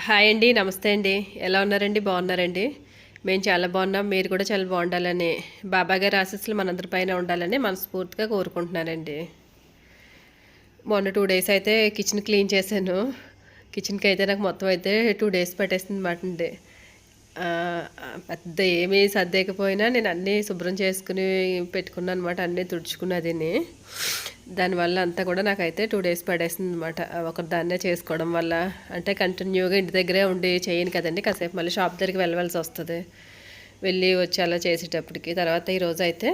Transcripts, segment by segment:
Hi అండి. నమస్తే అండి. ఎలా ఉన్నారండి? బాగున్నారండి? మేము చాలా బాగున్నాం. మీరు కూడా చాలా బాగుండాలని, బాబా గారి ఆశీస్సులు మనందరి పైన ఉండాలని మనస్ఫూర్తిగా కోరుకుంటున్నానండి. మొన్న 2 డేస్ అయితే కిచెన్ క్లీన్ చేశాను. కిచెన్‌కి అయితే నాకు మొత్తం అయితే 2 డేస్ పట్టేసిందన్నమాట అండి. పెద్ద ఏమీ సర్దేయకపోయినా నేను అన్నీ శుభ్రం చేసుకుని పెట్టుకున్నానన్నమాట. అన్నీ తుడుచుకున్నదిని. దానివల్ల అంతా కూడా నాకైతే 2 డేస్ పడేసిందన్నమాట. ఒకదాన్నే చేసుకోవడం వల్ల. అంటే కంటిన్యూగా ఇంటి దగ్గరే ఉండి చేయను కదండీ! కాసేపు మళ్ళీ షాప్ దగ్గరికి వెళ్ళవలసి వస్తది. వెళ్ళి వచ్చి అలా చేసేటప్పటికి. తర్వాత ఈరోజైతే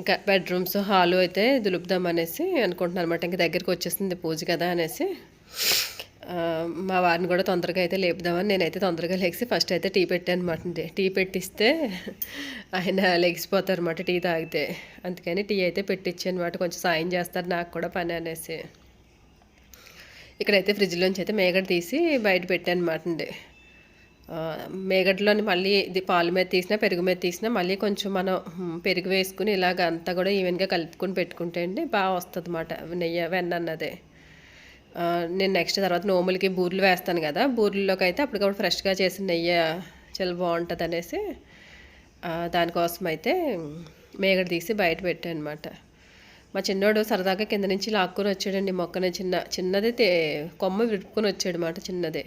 ఇంకా బెడ్రూమ్స్, హాలు అయితే దులుపుదామనేసి అనుకుంటున్నానన్నమాట. ఇంక దగ్గరికి వచ్చేసింది పూజ కదా అనేసి. మా వారిని కూడా తొందరగా అయితే లేపుదామని నేనైతే తొందరగా లెగిసి ఫస్ట్ అయితే టీ పెట్టానమాట అండి. టీ పెట్టిస్తే ఆయన లెగిసిపోతారన్నమాట టీ తాగితే. అందుకని టీ అయితే పెట్టించానమాట. కొంచెం సాయం చేస్తారు నాకు కూడా పని అనేసి. ఇక్కడైతే ఫ్రిడ్జ్లోంచి అయితే మేగడ తీసి బయట పెట్టానమాట అండి. మేగడలోని మళ్ళీ ఇది పాలు మీద తీసినా పెరుగు మీద తీసినా మళ్ళీ కొంచెం మనం పెరుగు వేసుకుని ఇలాగ అంతా కూడా ఈవెన్గా కలుపుకొని పెట్టుకుంటే అండి బాగా వస్తుంది అన్నమాట నెయ్యి వెన్న అన్నదే. నేను నెక్స్ట్ తర్వాత నోములకి బూరెలు వేస్తాను కదా, బూరెల్లోకి అయితే అప్పటికప్పుడు ఫ్రెష్గా చేసిన నెయ్యి చాలా బాగుంటుంది అనేసి దానికోసం అయితే మేగడ తీసి బయట పెట్టాను అనమాట. మా చిన్నోడు సరదాగా కింద నుంచి లాక్కొని వచ్చాడండి మొక్కని. చిన్నది కొమ్మ విరుపుకొని వచ్చాడు అన్నమాట చిన్నదే.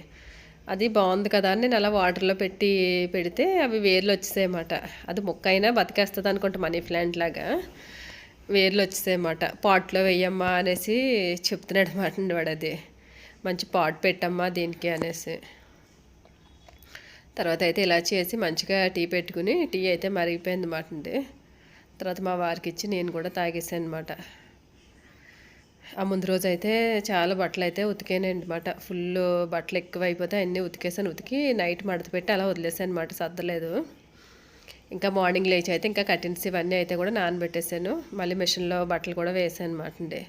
అది బాగుంది కదా అని నేను అలా వాటర్లో పెడితే అవి వేర్లు వచ్చేసాయన్నమాట. అది మొక్క అయినా బతికేస్తుంది అనుకుంటా, మనీ ప్లాంట్ లాగా వేర్లు వచ్చేసాయన్నమాట. పాట్లో వేయమ్మా అనేసి చెప్తున్నాడు అన్నమాట అండి వాడు. అది మంచి పాట్ పెట్టమ్మా దీనికి అనేసి. తర్వాత అయితే ఇలా చేసి మంచిగా టీ పెట్టుకుని టీ అయితే మరిగిపోయింది అన్నమాట అండి. తర్వాత మా వారికి ఇచ్చి నేను కూడా తాగేసాను అనమాట. ఆ ముందు రోజు అయితే చాలా బట్టలు అయితే ఉతికానండి అనమాట. ఫుల్ బట్టలు ఎక్కువ అయిపోతే అన్నీ ఉతికేసాను. ఉతికి నైట్ మడత పెట్టి అలా వదిలేసాను అనమాట, సర్దలేదు. ఇంకా మార్నింగ్ లేచి అయితే ఇంకా కర్టెన్స్ ఇవన్నీ అయితే కూడా నానబెట్టేసాను. మళ్ళీ మిషన్లో బట్టలు కూడా వేసాను అనమాట అండి.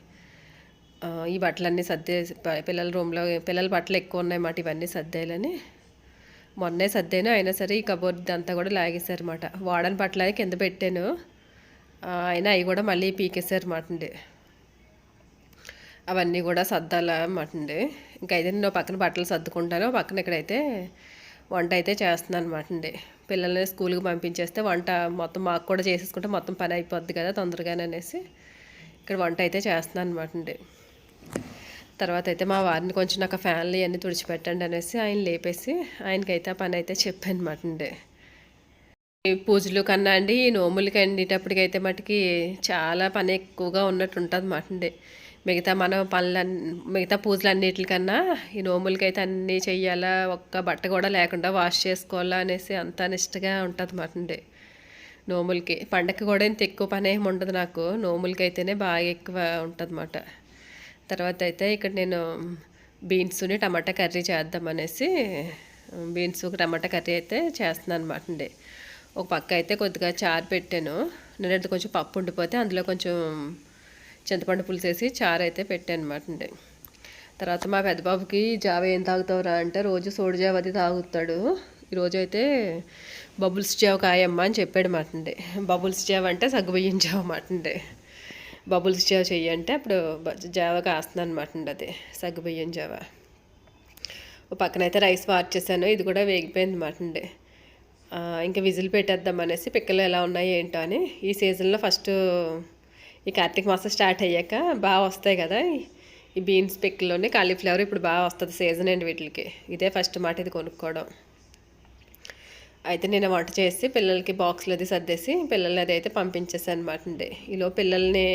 ఈ బట్టలన్నీ సర్దేసి పిల్లల రూమ్లో పిల్లల బట్టలు ఎక్కువ ఉన్నాయన్నమాట, ఇవన్నీ సర్దేయాలని మొన్నే సర్దాను. అయినా సరే ఈ కబోర్డ్ అంతా కూడా లాగేశారన్నమాట. వాడని బట్టలు అవి కింద పెట్టాను, అయినా అవి కూడా మళ్ళీ పీకేశారన్నమాట అండి. అవన్నీ కూడా సర్దాలన్నమాట అండి. ఇంకైతే నేను పక్కన బట్టలు సర్దుకుంటాను, పక్కన ఇక్కడైతే వంట అయితే చేస్తున్నాను అనమాట అండి. పిల్లల్ని స్కూల్కి పంపించేస్తే వంట మొత్తం మాకు కూడా చేసేసుకుంటే మొత్తం పని అయిపోద్ది కదా తొందరగానే అనేసి ఇక్కడ వంట అయితే చేస్తున్నాను అనమాట అండి. తర్వాత అయితే మా వారిని కొంచెం నాకు ఫ్యాన్లు ఇవన్నీ తుడిచిపెట్టండి అనేసి ఆయన లేపేసి ఆయనకైతే ఆ పని అయితే చెప్పాను అనమాట అండి. పూజలు కన్నా అండి ఈ నోములకి అండేటప్పటికైతే మటుకి చాలా పని ఎక్కువగా ఉన్నట్టు ఉంటుంది అన్నమాట అండి. మిగతా మనం మిగతా పూజలు అన్నిటికన్నా ఈ నోములకైతే అన్నీ చెయ్యాలా, ఒక్క బట్ట కూడా లేకుండా వాష్ చేసుకోవాలా అనేసి అంత నిష్టగా ఉంటుంది అన్నమాట అండి. నోములకి పండగకి కూడా ఇంత ఎక్కువ పని ఏమి ఉండదు నాకు, నోములకైతేనే బాగా ఎక్కువ ఉంటుంది అన్నమాట. తర్వాత అయితే ఇక్కడ నేను బీన్స్ని టమాటా కర్రీ చేద్దామనేసి బీన్స్ టమాటా కర్రీ అయితే చేస్తున్నాను అనమాట అండి. ఒక పక్క అయితే కొద్దిగా చారు పెట్టాను. నేనైతే కొంచెం పప్పు ఉండిపోతే అందులో కొంచెం చింతపండు పులుసు వేసి చారు అయితే పెట్టాను అనమాట అండి. తర్వాత మా పెద్ద బాబుకి జావ ఏం తాగుతావురా అంటే రోజు సోడి జావ అది తాగుతాడు. ఈరోజు అయితే బబుల్స్ జావ కాయమ్మ అని చెప్పాడు మాట అండి. బబుల్స్ జావ అంటే సగ్గుబియ్యం జావ మాట అండి. బబుల్స్ జావ చెయ్యంటే అప్పుడు జావ కాస్తున్నాను అనమాట అండి. అది సగ్గుబియ్యం జావ. ఒక పక్కనైతే రైస్ వార్చేసాను, ఇది కూడా వేగిపోయింది మాట అండి. ఇంకా విజిల్ పెట్టేద్దాం అనేసి పిక్కలు ఎలా ఉన్నాయి ఏంటో అని. ఈ సీజన్లో ఫస్ట్ ఈ కార్తీక మాసం స్టార్ట్ అయ్యాక బాగా వస్తాయి కదా ఈ బీన్స్ పిక్కల్లోనే. కాలీఫ్లవర్ ఇప్పుడు బాగా వస్తుంది సీజన్ అండి వీటికి. ఇదే ఫస్ట్ మాట ఇది కొనుక్కోవడం. అయితే నేను వంట చేసి పిల్లలకి బాక్స్లో అది సర్దేసి పిల్లల్ని అది అయితే పంపించేసాను అనమాట అండి. ఈలో పిల్లల్ని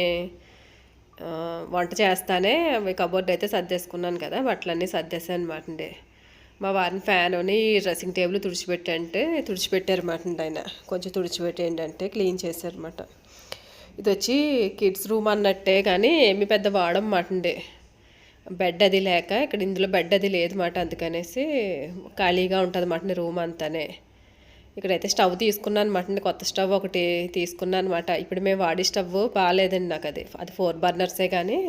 వంట చేస్తానే అవి కబోర్డ్ అయితే సర్దేసుకున్నాను కదా, బట్టలన్నీ సర్దేశాను అనమాట అండి. మా వారిని ఫ్యాన్ని డ్రెస్సింగ్ టేబుల్ తుడిచిపెట్టారన్నమాట అండి. ఆయన కొంచెం తుడిచిపెట్టేయండి అంటే క్లీన్ చేశారన్నమాట. ఇది వచ్చి కిడ్స్ రూమ్ అన్నట్టే కానీ ఏమి పెద్ద వాడమాట అండి. బెడ్ అది లేక ఇక్కడ ఇందులో బెడ్ అది లేదన్నమాట, అందుకనేసి ఖాళీగా ఉంటుంది అన్నమాట రూమ్ అంతానే. ఇక్కడైతే స్టవ్ తీసుకున్నాను అనమాట అండి, కొత్త స్టవ్ ఒకటి తీసుకున్నాను అనమాట. ఇప్పుడు మేము వాడి స్టవ్ బాగాలేదండి నాకు, అది 4 బర్నర్సే కానీ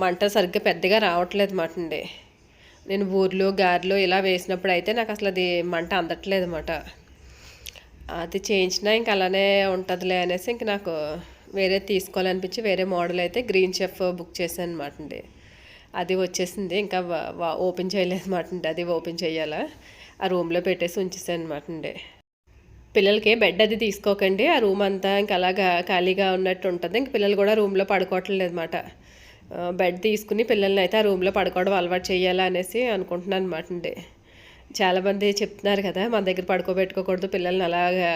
మంట సరిగ్గా పెద్దగా రావట్లేదు అన్నమాట అండి. నేను బూర్లు గారెలు ఇలా వేసినప్పుడు అయితే నాకు అసలు అది మంట అందట్లేదు అన్నమాట. అది చేయించినా ఇంక అలానే ఉంటుందిలే అనేసి ఇంక నాకు వేరే తీసుకోవాలనిపించి వేరే మోడల్ అయితే గ్రీన్ చెఫ్ బుక్ చేశాను అనమాట అండి. అది వచ్చేసింది. ఇంకా ఓపెన్ చేయలేదన్నమాట అండి. అది ఓపెన్ చేయాలా, ఆ రూమ్లో పెట్టేసి ఉంచేసాను అనమాట అండి. పిల్లలకి బెడ్ అది తీసుకోకండి, ఆ రూమ్ అంతా ఇంకా అలాగా ఖాళీగా ఉన్నట్టు ఉంటుంది. ఇంక పిల్లలు కూడా రూమ్లో పడుకోవట్లేదు అనమాట. బెడ్ తీసుకుని పిల్లల్ని అయితే ఆ రూమ్లో పడుకోవడం అలవాటు చేయాలా అనేసి అనుకుంటున్నాను అనమాట అండి. చాలామంది చెప్తున్నారు కదా, మన దగ్గర పడుకోబెట్టుకోకూడదు, పిల్లల్ని అలాగా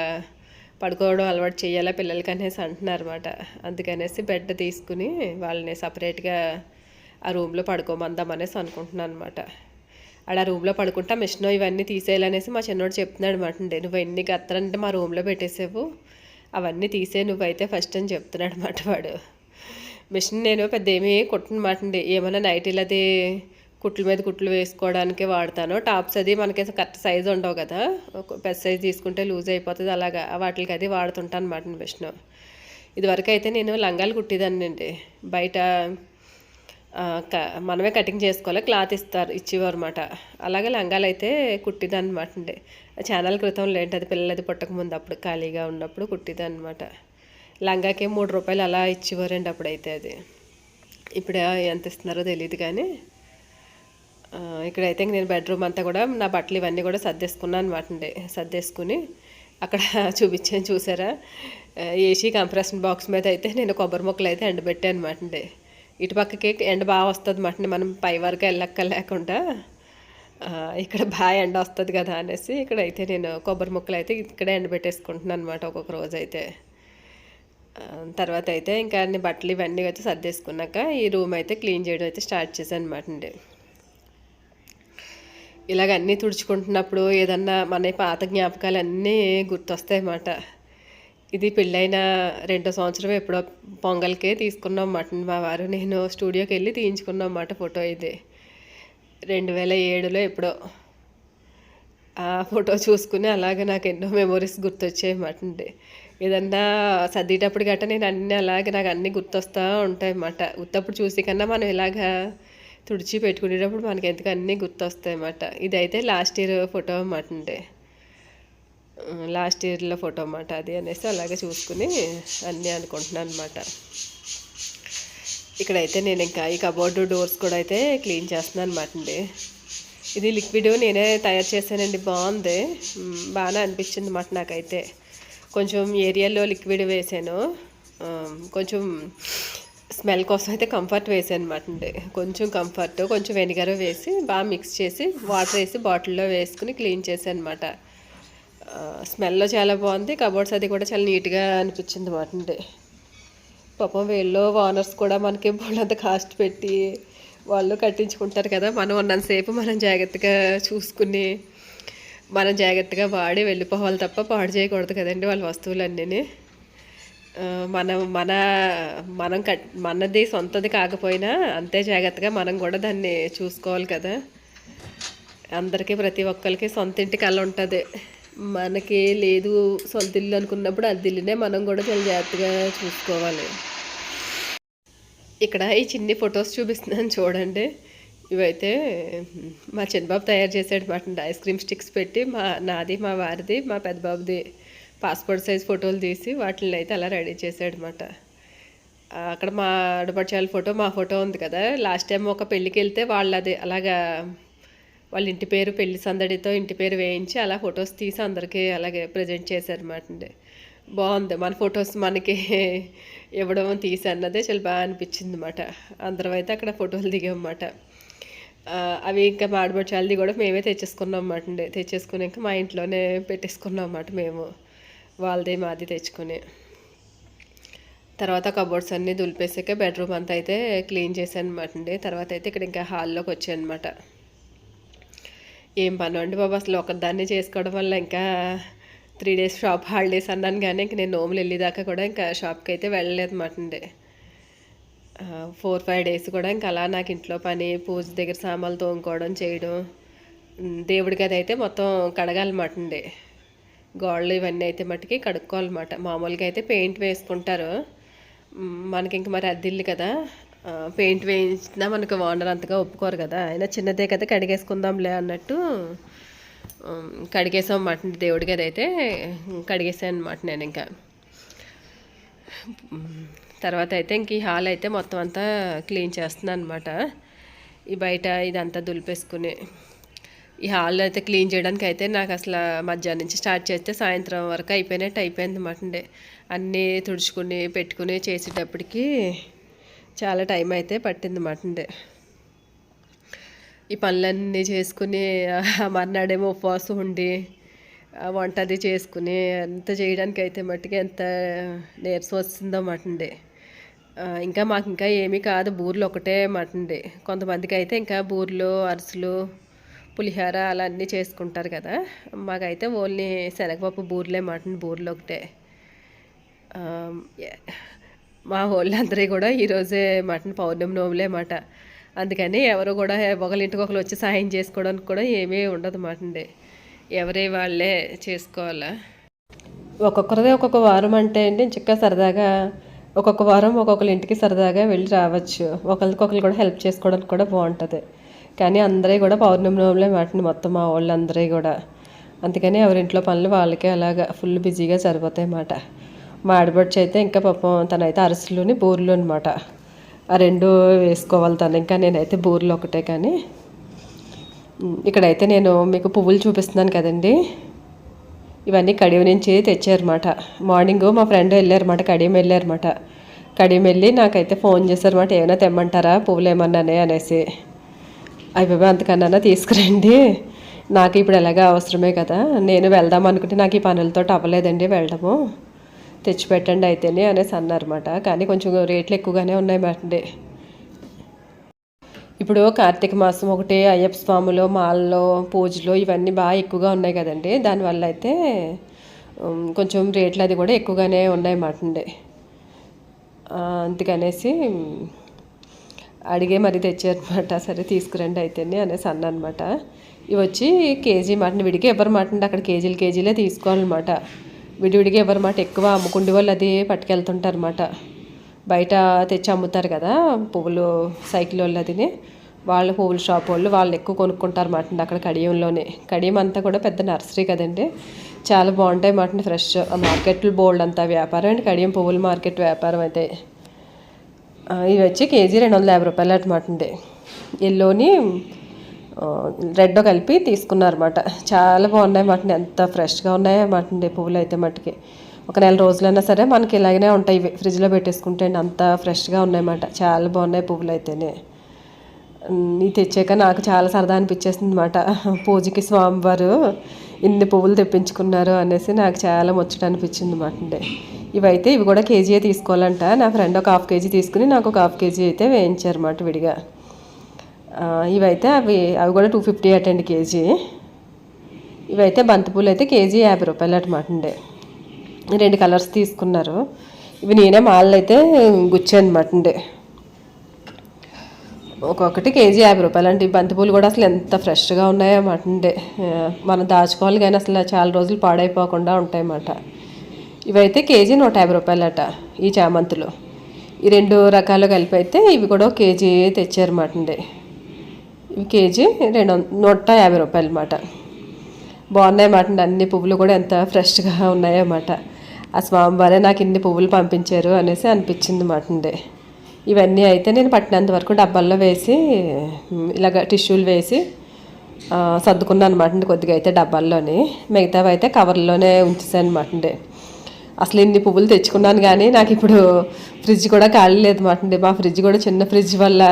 పడుకోవడం అలవాటు చేయాలా పిల్లలకి అనేసి అంటున్నారు అనమాట. అందుకనేసి బెడ్ తీసుకుని వాళ్ళని సపరేట్గా ఆ రూమ్లో పడుకోమందాం అనేసి అనుకుంటున్నాను అనమాట. ఆడ రూమ్లో పడుకుంటా మిషన్ ఇవన్నీ తీసేయాలనేసి మా చిన్నోడు చెప్తున్నాడు అనమాట అండి. నువ్వు ఎన్ని కత్తరంటే మా రూమ్లో పెట్టేసావు, అవన్నీ తీసే నువ్వైతే ఫస్ట్ అని చెప్తున్నాడు అనమాట వాడు. మిషన్ నేను పెద్ద ఏమీ కుట్టనమాట అండి. ఏమైనా నైటీలు అది కుట్ల మీద కుట్లు వేసుకోవడానికి వాడతాను. టాప్స్ అది మనకి కరెక్ట్ సైజు ఉండవు కదా, పెద్ద సైజు తీసుకుంటే లూజ్ అయిపోతుంది, అలాగా వాటికి అది వాడుతుంటాను అనమాట మిషన్. ఇదివరకు అయితే నేను లంగాలు కుట్టేదాన్ని అండి. బయట మనమే కటింగ్ చేసుకోవాలి, క్లాత్ ఇచ్చేవారు అనమాట. అలాగే లంగాలు అయితే కుట్టిదాన్ని అనమాట అండి. ఛానల్ క్రితం లేంటి, అది పిల్లలది పుట్టకముందు అప్పుడు ఖాళీగా ఉన్నప్పుడు కుట్టిదాన్ని అనమాట. లంగాకి 3 రూపాయలు అలా ఇచ్చేవారండి అప్పుడైతే. అది ఇప్పుడు ఎంత ఇస్తున్నారో తెలియదు కానీ ఇక్కడైతే నేను బెడ్రూమ్ అంతా కూడా నా బట్టలు ఇవన్నీ కూడా సర్దేసుకున్నాను అనమాట అండి. సర్దేసుకుని అక్కడ చూపించాను చూసారా, ఏసీ కంప్రెషన్ బాక్స్ మీద అయితే నేను కొబ్బరి మొక్కలు అయితే ఎండబెట్టాను అనమాట అండి. ఇటు పక్కకి ఎండ బాగా వస్తుంది అన్నమాట, మనం పై వరకు లేకుండా ఇక్కడ బాగా ఎండ వస్తుంది కదా అనేసి ఇక్కడైతే నేను కొబ్బరి ముక్కలు అయితే ఇక్కడే ఎండబెట్టేసుకుంటున్నాను అనమాట ఒక్కొక్క రోజు అయితే. తర్వాత అయితే ఇంకా అన్ని బట్టలు ఇవన్నీ అయితే సర్దేసుకున్నాక ఈ రూమ్ అయితే క్లీన్ చేయడం అయితే స్టార్ట్ చేశాను అనమాట అండి. ఇలాగ అన్నీ తుడుచుకుంటున్నప్పుడు ఏదన్నా మన పాత జ్ఞాపకాలు అన్నీ గుర్తొస్తాయి అన్నమాట. ఇది పెళ్ళైన 2వ సంవత్సరం ఎప్పుడో పొంగల్కే తీసుకున్నాం అన్నమాట. మా వారు నేను స్టూడియోకి వెళ్ళి తీయించుకున్నాం అన్నమాట ఫోటో. ఇది 2007లో ఎప్పుడో. ఆ ఫోటో చూసుకుని అలాగే నాకు ఎన్నో మెమొరీస్ గుర్తొచ్చాయి అన్నమాట అండి. ఏదన్నా సర్దేటప్పుడు గట్రా నేను అన్నీ అలాగే నాకు అన్నీ గుర్తొస్తూ ఉంటాయి అన్నమాట. ఉత్తప్పుడు చూసి కన్నా మనం ఇలాగా తుడిచి పెట్టుకునేటప్పుడు మనకి ఎందుకు అన్నీ గుర్తొస్తాయి అన్నమాట. ఇదైతే లాస్ట్ ఇయర్ ఫోటో అన్నమాట అండి. లాస్ట్ ఇయర్లో ఫోటో అన్నమాట అది అనేసి అలాగే చూసుకుని అన్నీ అనుకుంటున్నాను అనమాట. ఇక్కడైతే నేను ఇంకా ఈ కబోర్డు డోర్స్ కూడా అయితే క్లీన్ చేస్తున్నాను అనమాట అండి. ఇది లిక్విడ్ నేనే తయారు చేశానండి, బాగుంది, బాగానే అనిపించింది అన్నమాట నాకైతే. కొంచెం ఏరియాలో లిక్విడ్ వేసాను, కొంచెం స్మెల్ కోసం అయితే కంఫర్ట్ వేసాను అనమాట అండి. కొంచెం కంఫర్ట్, కొంచెం వెనిగర్ వేసి బాగా మిక్స్ చేసి వాటర్ వేసి బాటిల్లో వేసుకుని క్లీన్ చేశాను అనమాట. స్మెల్లో చాలా బాగుంది, కబోర్డ్స్ అది కూడా చాలా నీట్గా అనిపించింది అన్నమాట అండి. పాపం వీళ్ళు ఓనర్స్ కూడా మనకి బోళ్ళంత కాస్ట్ పెట్టి వాళ్ళు కట్టించుకుంటారు కదా, మనం ఉన్నంతసేపు మనం జాగ్రత్తగా చూసుకుని మనం జాగ్రత్తగా వాడి వెళ్ళిపోవాలి తప్ప పాడు చేయకూడదు కదండి వాళ్ళ వస్తువులన్నీ. మనది సొంతది కాకపోయినా అంతే జాగ్రత్తగా మనం కూడా దాన్ని చూసుకోవాలి కదా. అందరికీ ప్రతి ఒక్కరికి సొంత ఇంటి కళ ఉంటుంది, మనకి లేదు సొంత ఇల్లు అనుకున్నప్పుడు అది ఇల్లునే మనం కూడా చాలా జాగ్రత్తగా చూసుకోవాలి. ఇక్కడ ఈ చిన్ని ఫొటోస్ చూపిస్తున్నాను చూడండి. ఇవైతే మా చిన్నబాబు తయారు చేసాడు మాట, ఐస్ క్రీమ్ స్టిక్స్ పెట్టి నాది, మా వారిది, మా పెద్దబాబుది పాస్పోర్ట్ సైజ్ ఫోటోలు తీసి వాటిని అయితే అలా రెడీ చేసాడు అనమాట. అక్కడ మా ఆడపడుచాల ఫోటో, మా ఫోటో ఉంది కదా. లాస్ట్ టైం ఒక పెళ్ళికి వెళ్తే వాళ్ళది అలాగా వాళ్ళ ఇంటి పేరు పెళ్లి సందడితో ఇంటి పేరు వేయించి అలా ఫొటోస్ తీసి అందరికీ అలాగే ప్రజెంట్ చేశారన్నమాట అండి. బాగుంది, మన ఫొటోస్ మనకి ఇవ్వడం తీసి అన్నదే చాలా బాగా అనిపించింది అనమాట. అందరం అయితే అక్కడ ఫోటోలు దిగామన్నమాట. అవి ఇంకా మా ఆడపడుచాలది కూడా మేమే తెచ్చేసుకున్నాం అన్నమాట అండి. తెచ్చేసుకుని ఇంకా మా ఇంట్లోనే పెట్టేసుకున్నాం అన్నమాట మేము, వాళ్ళది మాది తెచ్చుకొని. తర్వాత కబోర్డ్స్ అన్నీ దులిపేసాక బెడ్రూమ్ అంతా అయితే క్లీన్ చేశాను అనమాట అండి. తర్వాత అయితే ఇక్కడ ఇంకా హాల్లోకి వచ్చాను అనమాట. ఏం పని అండి బాబు, అసలు ఒకదాన్ని చేసుకోవడం వల్ల ఇంకా 3 days షాప్ హాలిడేస్ అన్నాను కానీ ఇంక నేను నోములు వెళ్ళేదాకా కూడా ఇంకా షాప్కి అయితే వెళ్ళలేదు అన్నమాట అండి. 4-5 days కూడా ఇంకా అలా నాకు ఇంట్లో పని, పూజ దగ్గర సామాన్లు తోముకోవడం చేయడం, దేవుడికి అది అయితే మొత్తం కడగాలన్నమాట అండి. గోడలు ఇవన్నీ అయితే మట్టుకి కడుక్కోవాలన్నమాట. మామూలుగా అయితే పెయింట్ వేసుకుంటారు, మనకి ఇంక మరి అద్దిల్లు కదా, పెయింట్ వేయించినా మనకు ఓనర్ అంతగా ఒప్పుకోరు కదా. అయినా చిన్నదే కదా కడిగేసుకుందాంలే అన్నట్టు కడిగేసాం అన్నమాట. దేవుడికి అదైతే కడిగేసాను అనమాట నేను. ఇంకా తర్వాత అయితే ఇంక ఈ హాల్ అయితే మొత్తం అంతా క్లీన్ చేస్తున్నాను అనమాట. ఈ బయట ఇదంతా దులిపేసుకుని ఈ హాల్లో అయితే క్లీన్ చేయడానికి అయితే నాకు అసలు మధ్యాహ్నం నుంచి స్టార్ట్ చేస్తే సాయంత్రం వరకు అయిపోయినట్టు అయిపోయింది అన్నమాట అండి. అన్నీ తుడుచుకుని పెట్టుకుని చేసేటప్పటికి చాలా టైం అయితే పట్టింది అన్నమాట అండి. ఈ పనులన్నీ చేసుకుని మర్నాడేమో ఉపవాసం ఉండి వంట అది చేసుకుని అంత చేయడానికి అయితే మట్టుకి ఎంత నీరసం వస్తుందో మటండి. ఇంకా మాకు ఇంకా ఏమీ కాదు, బూరెలు ఒకటే మటండి. కొంతమందికి అయితే ఇంకా బూరెలు, అరిసెలు, పులిహోర అలా అన్నీ చేసుకుంటారు కదా. మాకైతే ఓన్లీ శనగపప్పు బూరెలే మటన్, బూరెలు ఒకటే. మా వాళ్ళందరూ కూడా ఈరోజే మటన్ పౌర్ణమి నోములే మాట. అందుకని ఎవరు కూడా ఒకరింటికి ఒకరు వచ్చి సాయం చేసుకోవడానికి కూడా ఏమీ ఉండదు మాటండి. ఎవరే వాళ్ళే చేసుకోవాలా. ఒక్కొక్కరిదే ఒక్కొక్క వారం అంటే అండి చిక్క సరదాగా ఒక్కొక్క వారం ఒక్కొక్కరి ఇంటికి సరదాగా వెళ్ళి రావచ్చు. ఒకరికొకరు కూడా హెల్ప్ చేసుకోవడానికి కూడా బాగుంటుంది. కానీ అందరూ కూడా పౌర్ణమి నోములే మాటండి, మొత్తం మా వాళ్ళందరూ కూడా. అందుకని ఎవరింట్లో పనులు వాళ్ళకే అలాగా ఫుల్ బిజీగా సరిపోతాయి అన్నమాట. మా ఆడబడుచు అయితే ఇంకా పాపం తనైతే అరిసెలుని బూరెలు అనమాట, ఆ రెండు వేసుకోవాలి తను. ఇంకా నేనైతే బూరెలు ఒకటే. కానీ ఇక్కడైతే నేను మీకు పువ్వులు చూపిస్తున్నాను కదండి, ఇవన్నీ కడియం నుంచి తెచ్చారన్నమాట. మార్నింగ్ మా ఫ్రెండ్ వెళ్ళారన్నమాట, కడియం వెళ్ళారన్నమాట. కడియం వెళ్ళి నాకైతే ఫోన్ చేశారన్నమాట, ఏమైనా తెమ్మంటారా పువ్వులు ఏమన్నానే అనేసి. అయిపోయి అంతకన్నా తీసుకురండి, నాకు ఇప్పుడు ఎలాగ అవసరమే కదా, నేను వెళ్దాం అనుకుంటే నాకు ఈ పనులతో అవ్వలేదండి వెళ్ళడము, తెచ్చిపెట్టండి అయితేనే అనేసి అన్నారన్నమాట. కానీ కొంచెం రేట్లు ఎక్కువగానే ఉన్నాయి మాట. ఇప్పుడు కార్తీక మాసం ఒకటి, అయ్యప్ప స్వాములు, మాల్లో పూజలు ఇవన్నీ బాగా ఎక్కువగా ఉన్నాయి కదండి. దానివల్ల అయితే కొంచెం రేట్లు అది కూడా ఎక్కువగానే ఉన్నాయి మాటండి. అందుకనేసి అడిగే మరీ తెచ్చారనమాట. సరే తీసుకురండి అయితేనే అనేసి అన్నమాట. ఇవి వచ్చి కేజీ మటన్ విడిగా ఎవరు మటన్ అక్కడ కేజీలే తీసుకోవాలన్నమాట. విడివిడిగా ఎవరు మాట ఎక్కువ అమ్ముకుండే వాళ్ళు అది పట్టుకెళ్తుంటారన్నమాట. బయట తెచ్చి అమ్ముతారు కదా పువ్వులు, సైకిల్ వాళ్ళు అదిని, వాళ్ళ పువ్వుల షాప్ వాళ్ళు ఎక్కువ కొనుక్కుంటారు మాట అక్కడ కడియంలోనే. కడియం అంతా కూడా పెద్ద నర్సరీ కదండి, చాలా బాగుంటాయి మాట ఫ్రెష్. మార్కెట్లు బోల్డ్ అంతా వ్యాపారం అండి, కడియం పువ్వుల మార్కెట్ వ్యాపారం అయితే. ఇవి వచ్చి కేజీ 250 రూపాయలు అన్నమాట అండి. ఎల్లోని రెడ్ కలిపి తీసుకున్నారన్నమాట. చాలా బాగున్నాయి మాట, ఎంత ఫ్రెష్గా ఉన్నాయన్నమాట అండి పువ్వులు అయితే మట్టుకి. ఒక నెల రోజులైనా సరే మనకి ఇలాగనే ఉంటాయి, ఫ్రిడ్జ్లో పెట్టేసుకుంటే అంత ఫ్రెష్గా ఉన్నాయన్నమాట. చాలా బాగున్నాయి పువ్వులు అయితేనే. ఇది తెచ్చాక నాకు చాలా సరదా అనిపించేసింది అనమాట. పూజకి స్వామివారు ఇన్ని పువ్వులు తెప్పించుకున్నారు అనేసి నాకు చాలా ముచ్చట అనిపించింది అనమాట అండి. ఇవైతే ఇవి కూడా కేజీ తీసుకోవాలంట. నా ఫ్రెండ్ ఒక హాఫ్ కేజీ తీసుకుని నాకు ఒక హాఫ్ కేజీ అయితే వేయించారన్నమాట విడిగా. ఇవైతే అవి కూడా 250 అటండి కేజీ. ఇవైతే బంతిపూలు అయితే కేజీ 50 రూపాయలు అన్నమాట అండి. 2 కలర్స్ తీసుకున్నారు. ఇవి నేనే మాలలు అయితే గుచ్చాను అనమాట అండి. ఒక్కొక్కటి కేజీ 50 రూపాయలు అంటే. ఈ బంతిపూలు కూడా అసలు ఎంత ఫ్రెష్గా ఉన్నాయో అన్నమాట అండి. మనం దాచుకోవాలి కానీ అసలు చాలా రోజులు పాడైపోకుండా ఉంటాయన్నమాట. ఇవైతే కేజీ 150 రూపాయలు అట ఈ చామంతులు. ఈ 2 రకాలు కలిపి అయితే ఇవి కూడా కేజీ తెచ్చారన్నమాట అండి. ఇవి కేజీ 150 రూపాయలు అన్నమాట. బాగున్నాయి అన్నమాట అండి, అన్ని పువ్వులు కూడా ఎంత ఫ్రెష్గా ఉన్నాయన్నమాట. ఆ స్వామివారే నాకు ఇన్ని పువ్వులు పంపించారు అనేసి అనిపించింది అన్నమాట అండి. ఇవన్నీ అయితే నేను పట్టినంత వరకు డబ్బాల్లో వేసి ఇలాగ టిష్యూలు వేసి సర్దుకున్నాను అనమాట అండి. కొద్దిగా అయితే డబ్బాల్లోని, మిగతావి అయితే కవర్లోనే ఉంచేసాను అనమాట అండి. అసలు ఇన్ని పువ్వులు తెచ్చుకున్నాను కానీ నాకు ఇప్పుడు ఫ్రిడ్జ్ కూడా ఖాళీ లేదు అనమాట అండి. మా ఫ్రిడ్జ్ కూడా చిన్న ఫ్రిడ్జ్ వల్ల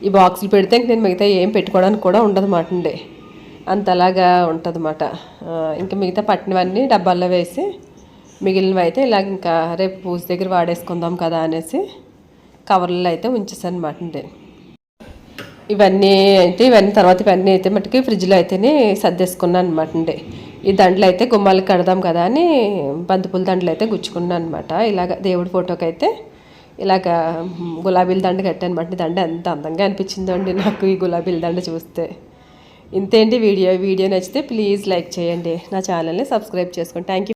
ఈ బాక్సులు పెడితే నేను మిగతా ఏం పెట్టుకోవడానికి కూడా ఉండదు అన్నమాట అండి. అంతలాగా ఉంటుంది అన్నమాట. ఇంకా మిగతా పట్టినవన్నీ డబ్బాల్లో వేసి మిగిలినవి అయితే ఇలాగ ఇంకా రేపు పూజ దగ్గర వాడేసుకుందాం కదా అనేసి కవర్లలో అయితే ఉంచేసాను అనమాట అండి. ఇవన్నీ తర్వాత ఇవన్నీ అయితే మట్టుకి ఫ్రిడ్జ్లో అయితేనే సర్దేసుకున్నాను అనమాట అండి. ఈ దండలు అయితే గుమ్మాలకు కడదాం కదా అని బంతిపూల దండలు అయితే గుచ్చుకున్నాను అనమాట. ఇలాగ దేవుడి ఫోటోకి అయితే ఇలాగ గులాబీల దండ కట్టాను అనమాట. దండ ఎంత అందంగా అనిపించిందో అండి నాకు ఈ గులాబీల దండ చూస్తే. ఇంతేంటి వీడియో నచ్చితే ప్లీజ్ లైక్ చేయండి, నా ఛానల్ని సబ్స్క్రైబ్ చేసుకోండి. Thank you.